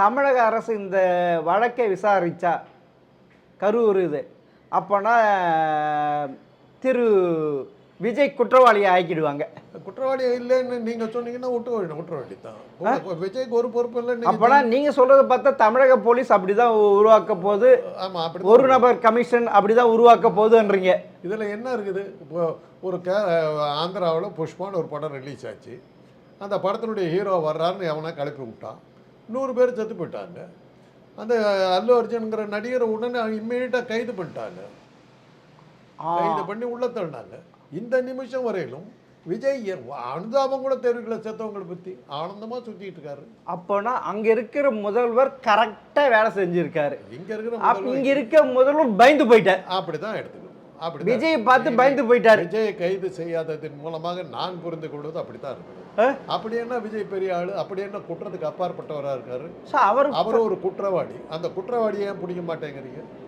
தமிழக அரசு இந்த வழக்கை விசாரிச்சா கரூர் இது அப்போனா திரு விஜய் குற்றவாளியை ஆக்கிடுவாங்க. குற்றவாளி இல்லைன்னு நீங்க சொன்னீங்கன்னா குற்றவாளி தான். விஜய்க்கு ஒரு பொறுப்பு இல்லை. அப்போனா நீங்க சொல்றதை பார்த்தா தமிழக போலீஸ் அப்படிதான் உருவாக்க போகுது. ஆமா, அப்படி ஒரு நபர் கமிஷன் அப்படிதான் உருவாக்க போகுதுன்றீங்க. இதுல என்ன இருக்குது? இப்போ ஒரு ஆந்திராவில் புஷ்பான்னு ஒரு படம் ரிலீஸ் ஆச்சு. அந்த படத்தினுடைய ஹீரோ வர்றாருன்னு எவனா கிளப்பி விட்டான். 100 பேர் செத்து போயிட்டாங்க. அந்த அல்லு அர்ஜுன்கிற நடிகரை உடனே இம்மீடியட்டாக கைது பண்ணிட்டாங்க. கைது பண்ணி உள்ள தள்ளினாங்க. இந்த நிமிஷம் வரையிலும் விஜய் அனுதாபம் கூட தெருவுகளை செத்தவங்களை பற்றி ஆனந்தமாக சுற்றிட்டு இருக்காரு. அப்போனா அங்க இருக்கிற முதல்வர் கரெக்டா வேலை செஞ்சிருக்காரு. இங்க இருக்க முதல்வர் பயந்து போயிட்டார். அப்படிதான் எடுத்துக்கணும். அப்படி விஜய் பார்த்து பயந்து போயிட்டார். விஜயை கைது செய்யாததன் மூலமாக நான் புரிந்து கொள்வது அப்படித்தான் இருக்கு. அப்படி என்ன விஜய் பெரிய ஆளு? அப்படி என்ன குற்றத்துக்கு அப்பாற்பட்டவராக இருக்காரு? அவர் ஒரு குற்றவாளி. அந்த குற்றவாளியை ஏன் பிடிக்க மாட்டேங்கிறீங்க?